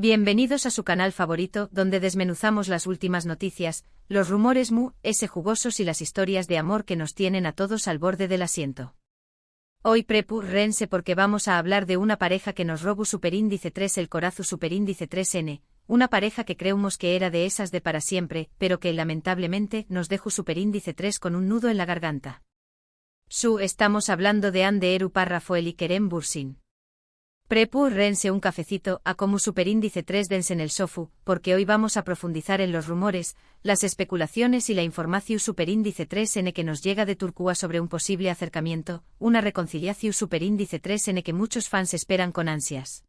Bienvenidos a su canal favorito, donde desmenuzamos las últimas noticias, los rumores jugosos y las historias de amor que nos tienen a todos al borde del asiento. Hoy prepárense porque vamos a hablar de una pareja que nos robó superíndice 3 el corazón superíndice 3N, una pareja que creemos que era de esas de para siempre, pero que lamentablemente nos dejó superíndice 3 con un nudo en la garganta. Estamos hablando de Anderu Parrafoel y Kerem Bürsin. Prepárense un cafecito a como superíndice 3 dense en el sofu, porque hoy vamos a profundizar en los rumores, las especulaciones y la información superíndice 3N que nos llega de Turquía sobre un posible acercamiento, una reconciliación superíndice 3N que muchos fans esperan con ansias.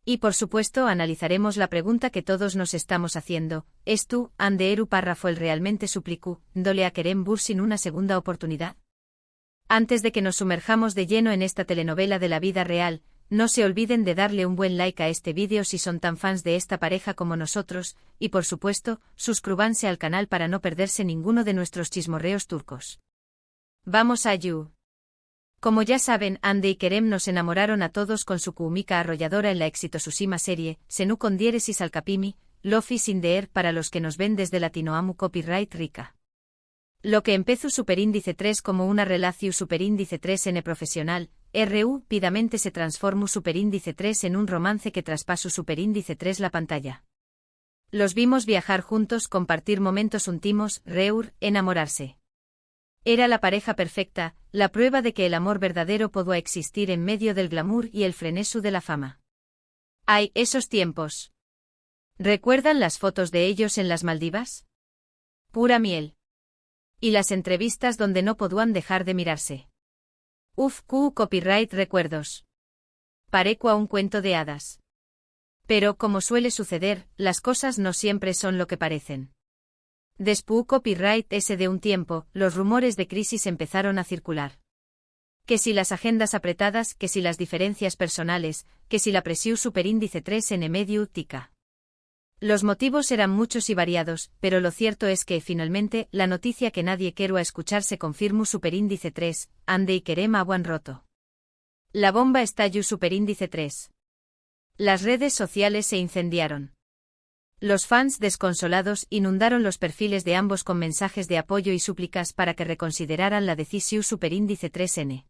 Y por supuesto analizaremos la pregunta que todos nos estamos haciendo, ¿es tú, Anderu Parrafoel realmente suplicó, dole a Kerem Bürsin una segunda oportunidad? Antes de que nos sumerjamos de lleno en esta telenovela de la vida real, no se olviden de darle un buen like a este vídeo si son tan fans de esta pareja como nosotros, y por supuesto, suscríbanse al canal para no perderse ninguno de nuestros chismorreos turcos. ¡Vamos a you! Como ya saben, Ande y Kerem nos enamoraron a todos con su cómica arrolladora en la exitosísima serie, Senu con diéresis al capimi, Lofi sin deer para los que nos ven desde Latinoamu Copyright Rica. Lo que empezó superíndice 3 como una relación superíndice 3N profesional, rápidamente se transformó superíndice 3 en un romance que traspasó superíndice 3 la pantalla. Los vimos viajar juntos, compartir momentos íntimos, enamorarse. Era la pareja perfecta, la prueba de que el amor verdadero podía existir en medio del glamour y el frenesú de la fama. ¡Ay, esos tiempos! ¿Recuerdan las fotos de ellos en las Maldivas? Pura miel. Y las entrevistas donde no podían dejar de mirarse. Copyright recuerdos. Pareco a un cuento de hadas. Pero, como suele suceder, las cosas no siempre son lo que parecen. Después copyright ese de un tiempo, los rumores de crisis empezaron a circular. Que si las agendas apretadas, que si las diferencias personales, que si la presión superíndice 3 en medio tica. Los motivos eran muchos y variados, pero lo cierto es que, finalmente, la noticia que nadie quiero escuchar se confirmó superíndice 3, Ande y Kerem han roto. La bomba estalló superíndice 3. Las redes sociales se incendiaron. Los fans desconsolados inundaron los perfiles de ambos con mensajes de apoyo y súplicas para que reconsideraran la decisión superíndice 3N.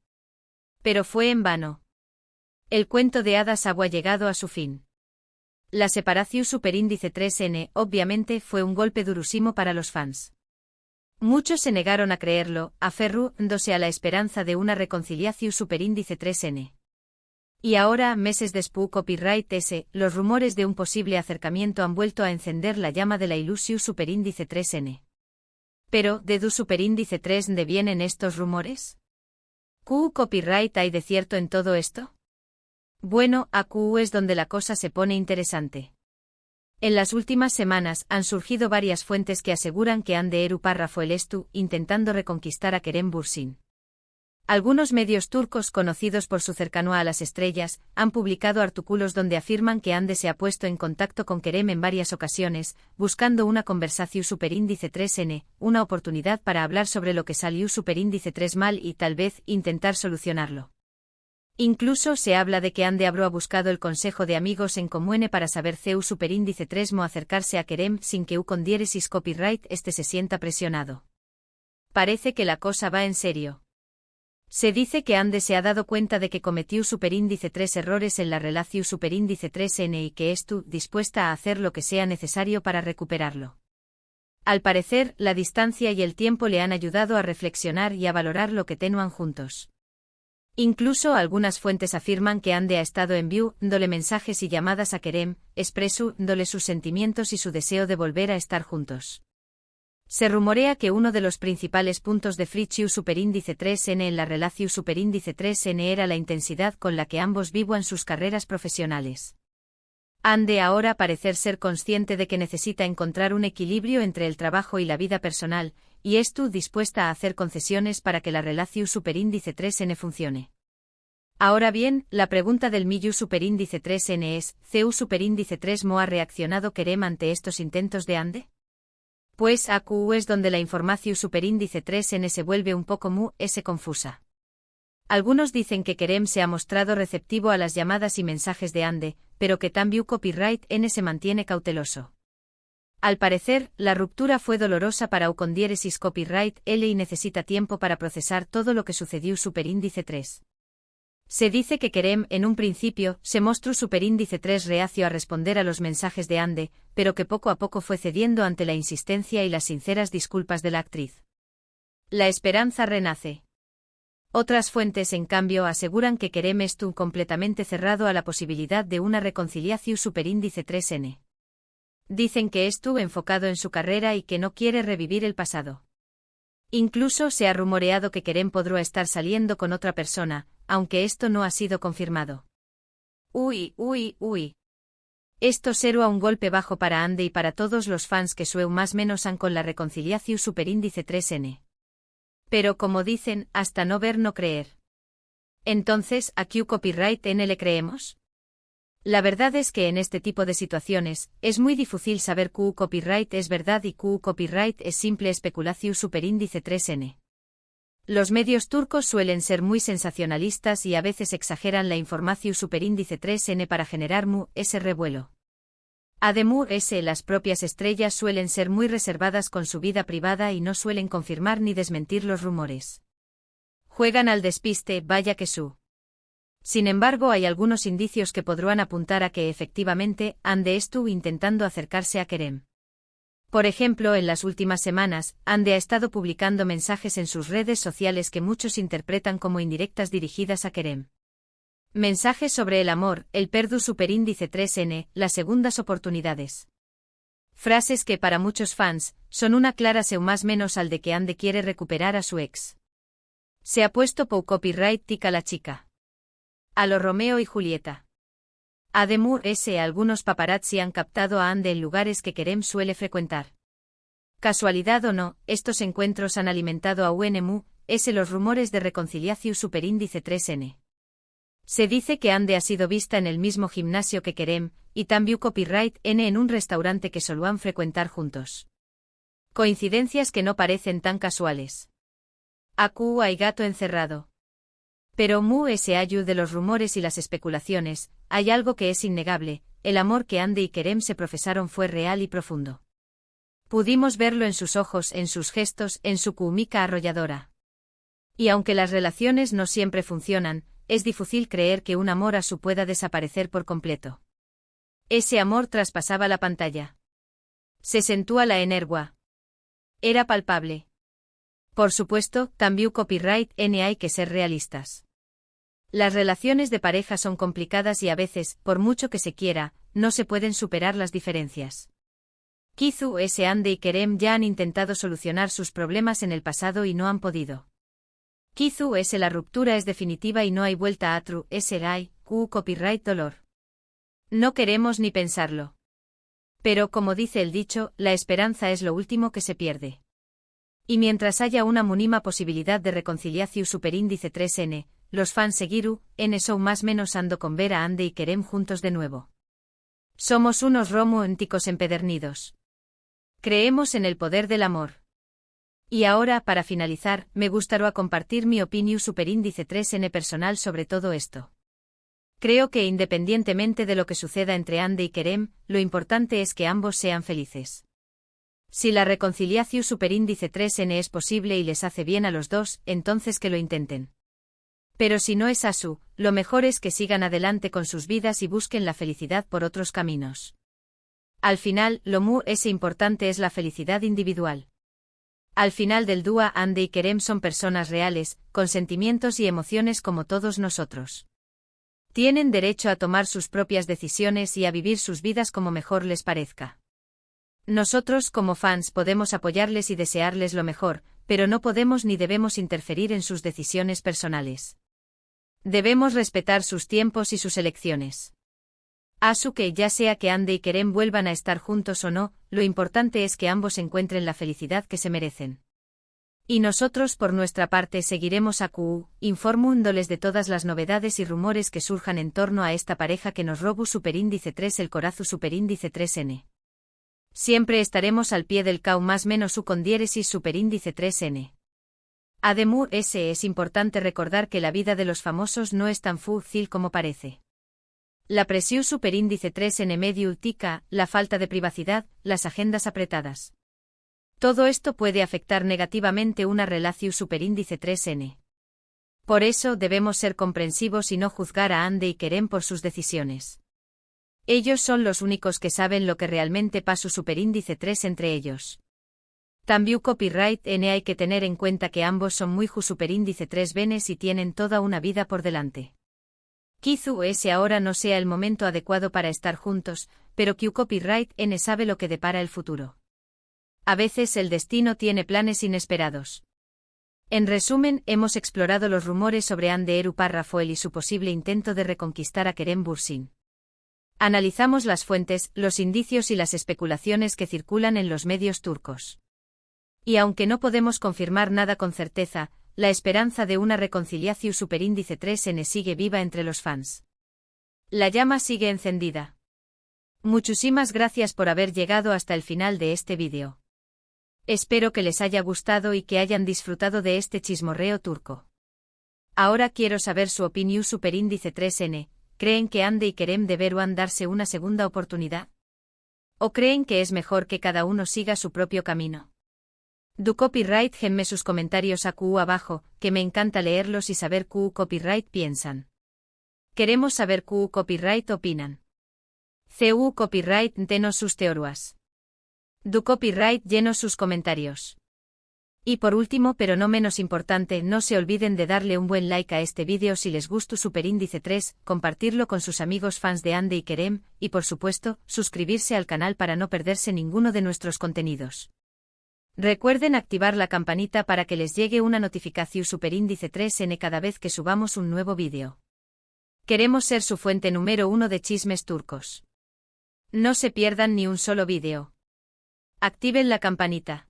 Pero fue en vano. El cuento de hadas había llegado a su fin. La separación superíndice 3N, obviamente, fue un golpe durísimo para los fans. Muchos se negaron a creerlo, aferrándose a la esperanza de una reconciliación superíndice 3N. Y ahora, meses después copyright los rumores de un posible acercamiento han vuelto a encender la llama de la ilusión superíndice 3N. Pero, ¿de du superíndice 3 de vienen estos rumores? ¿Qué copyright hay de cierto en todo esto? Bueno, aquí es donde la cosa se pone interesante. En las últimas semanas han surgido varias fuentes que aseguran que Anderu Parrafoel estuvo intentando reconquistar a Kerem Bürsin. Algunos medios turcos conocidos por su cercanía a las estrellas han publicado artículos donde afirman que Ande se ha puesto en contacto con Kerem en varias ocasiones, buscando una conversación superíndice 3N, una oportunidad para hablar sobre lo que salió superíndice 3 mal y tal vez intentar solucionarlo. Incluso se habla de que Ande habrá buscado el consejo de amigos en común para saber si superíndice 3 mo acercarse a Kerem sin que con diéresis copyright se sienta presionado. Parece que la cosa va en serio. Se dice que Ande se ha dado cuenta de que cometió superíndice 3 errores en la relación superíndice 3N y que estuvo dispuesta a hacer lo que sea necesario para recuperarlo. Al parecer, la distancia y el tiempo le han ayudado a reflexionar y a valorar lo que tenían juntos. Incluso algunas fuentes afirman que Ande ha estado enviándole mensajes y llamadas a Kerem, expresándole sus sentimientos y su deseo de volver a estar juntos. Se rumorea que uno de los principales puntos de friction superíndice 3N en la relación superíndice 3N era la intensidad con la que ambos vivían sus carreras profesionales. Ande ahora parece ser consciente de que necesita encontrar un equilibrio entre el trabajo y la vida personal, y estuvo dispuesta a hacer concesiones para que la relación superíndice 3N funcione. Ahora bien, la pregunta del millu superíndice 3N es, ¿CU superíndice 3 mo ha reaccionado Kerem ante estos intentos de Ande? Pues aquí es donde la información superíndice 3N se vuelve un poco confusa. Algunos dicen que Kerem se ha mostrado receptivo a las llamadas y mensajes de Ande, pero que Tambiu Copyright N se mantiene cauteloso. Al parecer, la ruptura fue dolorosa para Ucondiéresis Copyright L y necesita tiempo para procesar todo lo que sucedió superíndice 3. Se dice que Kerem, en un principio, se mostró superíndice 3 reacio a responder a los mensajes de Ande, pero que poco a poco fue cediendo ante la insistencia y las sinceras disculpas de la actriz. La esperanza renace. Otras fuentes, en cambio, aseguran que Kerem estuvo completamente cerrado a la posibilidad de una reconciliación superíndice 3N. Dicen que estuvo enfocado en su carrera y que no quiere revivir el pasado. Incluso se ha rumoreado que Kerem podrá estar saliendo con otra persona, aunque esto no ha sido confirmado. Uy. Esto será un golpe bajo para Ande y para todos los fans que sueu más menos han con la reconciliación superíndice 3N. Pero como dicen, hasta no ver no creer. Entonces, ¿a Q Copyright N le creemos? La verdad es que en este tipo de situaciones, es muy difícil saber Q Copyright es verdad y Q Copyright es simple especulación superíndice 3N. Los medios turcos suelen ser muy sensacionalistas y a veces exageran la información superíndice 3N para generar ese revuelo. Además, las propias estrellas suelen ser muy reservadas con su vida privada y no suelen confirmar ni desmentir los rumores. Juegan al despiste, vaya que su. Sin embargo, hay algunos indicios que podrán apuntar a que efectivamente Ande estuvo intentando acercarse a Kerem. Por ejemplo, en las últimas semanas, Ande ha estado publicando mensajes en sus redes sociales que muchos interpretan como indirectas dirigidas a Kerem. Mensajes sobre el amor, el perdu superíndice 3N, las segundas oportunidades. Frases que para muchos fans, son una clara seu más menos al de que Ande quiere recuperar a su ex. Se ha puesto pou copyright tica la chica. A lo Romeo y Julieta. Además, algunos paparazzi han captado a Ande en lugares que Kerem suele frecuentar. Casualidad o no, estos encuentros han alimentado a UNMU, los rumores de reconciliación superíndice 3N. Se dice que Ande ha sido vista en el mismo gimnasio que Kerem, y también Copyright N en un restaurante que solían frecuentar juntos. Coincidencias que no parecen tan casuales. Acu hay gato encerrado. Pero ayu de los rumores y las especulaciones, hay algo que es innegable, el amor que Ande y Kerem se profesaron fue real y profundo. Pudimos verlo en sus ojos, en sus gestos, en su química arrolladora. Y aunque las relaciones no siempre funcionan, es difícil creer que un amor así pueda desaparecer por completo. Ese amor traspasaba la pantalla. Se sentía la energua. Era palpable. Por supuesto, también Copyright N hay que ser realistas. Las relaciones de pareja son complicadas y a veces, por mucho que se quiera, no se pueden superar las diferencias. Kizu Ande y Kerem ya han intentado solucionar sus problemas en el pasado y no han podido. Kizu la ruptura es definitiva y no hay vuelta a Tru hay, Q Copyright dolor. No queremos ni pensarlo. Pero como dice el dicho, la esperanza es lo último que se pierde. Y mientras haya una mínima posibilidad de reconciliación superíndice 3N, los fans seguiru, son más menos ando con ver a Ande y Kerem juntos de nuevo. Somos unos románticos empedernidos. Creemos en el poder del amor. Y ahora, para finalizar, me gustaría compartir mi opinión superíndice 3N personal sobre todo esto. Creo que independientemente de lo que suceda entre Ande y Kerem, lo importante es que ambos sean felices. Si la reconciliación superíndice 3N es posible y les hace bien a los dos, entonces que lo intenten. Pero si no es así, lo mejor es que sigan adelante con sus vidas y busquen la felicidad por otros caminos. Al final, lo importante es la felicidad individual. Al final del dúa, Ande y Kerem son personas reales, con sentimientos y emociones como todos nosotros. Tienen derecho a tomar sus propias decisiones y a vivir sus vidas como mejor les parezca. Nosotros como fans podemos apoyarles y desearles lo mejor, pero no podemos ni debemos interferir en sus decisiones personales. Debemos respetar sus tiempos y sus elecciones. Asu que ya sea que Ande y Kerem vuelvan a estar juntos o no, lo importante es que ambos encuentren la felicidad que se merecen. Y nosotros por nuestra parte seguiremos a QU, informándoles de todas las novedades y rumores que surjan en torno a esta pareja que nos robu superíndice 3 el corazu superíndice 3N. Siempre estaremos al pie del cau más menos u con diéresis superíndice 3N. Además, es importante recordar que la vida de los famosos no es tan fácil como parece. La presión superíndice 3N medio tica, la falta de privacidad, las agendas apretadas. Todo esto puede afectar negativamente una relación superíndice 3N. Por eso debemos ser comprensivos y no juzgar a Ande y Kerem por sus decisiones. Ellos son los únicos que saben lo que realmente pasa superíndice 3 entre ellos. También copyright N hay que tener en cuenta que ambos son muy superíndice 3 venes y tienen toda una vida por delante. Quizú ese ahora no sea el momento adecuado para estar juntos, pero que copyright N sabe lo que depara el futuro. A veces el destino tiene planes inesperados. En resumen, hemos explorado los rumores sobre Hande Erupar Rafael y su posible intento de reconquistar a Kerem Bürsin. Analizamos las fuentes, los indicios y las especulaciones que circulan en los medios turcos. Y aunque no podemos confirmar nada con certeza, la esperanza de una reconciliación superíndice 3N sigue viva entre los fans. La llama sigue encendida. Muchísimas gracias por haber llegado hasta el final de este vídeo. Espero que les haya gustado y que hayan disfrutado de este chismorreo turco. Ahora quiero saber su opinión superíndice 3N. ¿Creen que Hande y Kerem deberán darse una segunda oportunidad? ¿O creen que es mejor que cada uno siga su propio camino? Du copyright genme sus comentarios abajo, que me encanta leerlos y saber qué copyright piensan. Queremos saber qué copyright opinan. CU copyright denos sus teorías. Du copyright llenos sus comentarios. Y por último pero no menos importante, no se olviden de darle un buen like a este vídeo si les gustó superíndice 3, compartirlo con sus amigos fans de Hande y Kerem, y por supuesto, suscribirse al canal para no perderse ninguno de nuestros contenidos. Recuerden activar la campanita para que les llegue una notificación superíndice 3N cada vez que subamos un nuevo vídeo. Queremos ser su fuente número 1 de chismes turcos. No se pierdan ni un solo vídeo. Activen la campanita.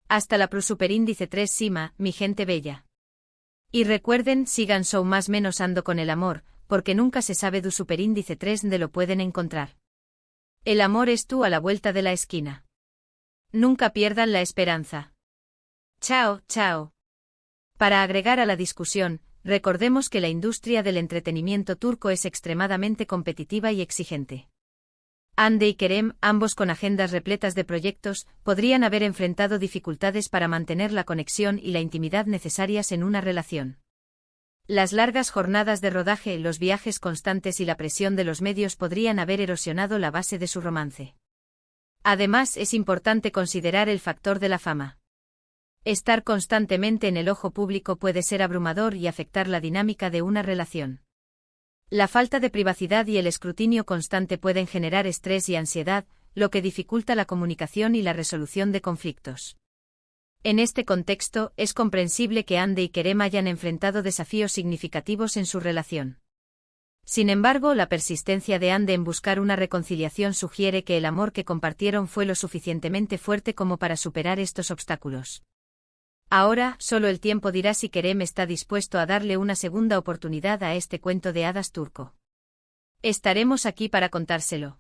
Hasta la superíndice 3 Sima, mi gente bella. Y recuerden, sigan so más menos ando con el amor, porque nunca se sabe du superíndice 3 de lo pueden encontrar. El amor es tú a la vuelta de la esquina. Nunca pierdan la esperanza. Chao, chao. Para agregar a la discusión, recordemos que la industria del entretenimiento turco es extremadamente competitiva y exigente. Hande y Kerem, ambos con agendas repletas de proyectos, podrían haber enfrentado dificultades para mantener la conexión y la intimidad necesarias en una relación. Las largas jornadas de rodaje, los viajes constantes y la presión de los medios podrían haber erosionado la base de su romance. Además, es importante considerar el factor de la fama. Estar constantemente en el ojo público puede ser abrumador y afectar la dinámica de una relación. La falta de privacidad y el escrutinio constante pueden generar estrés y ansiedad, lo que dificulta la comunicación y la resolución de conflictos. En este contexto, es comprensible que Hande y Kerem hayan enfrentado desafíos significativos en su relación. Sin embargo, la persistencia de Hande en buscar una reconciliación sugiere que el amor que compartieron fue lo suficientemente fuerte como para superar estos obstáculos. Ahora, solo el tiempo dirá si Kerem está dispuesto a darle una segunda oportunidad a este cuento de hadas turco. Estaremos aquí para contárselo.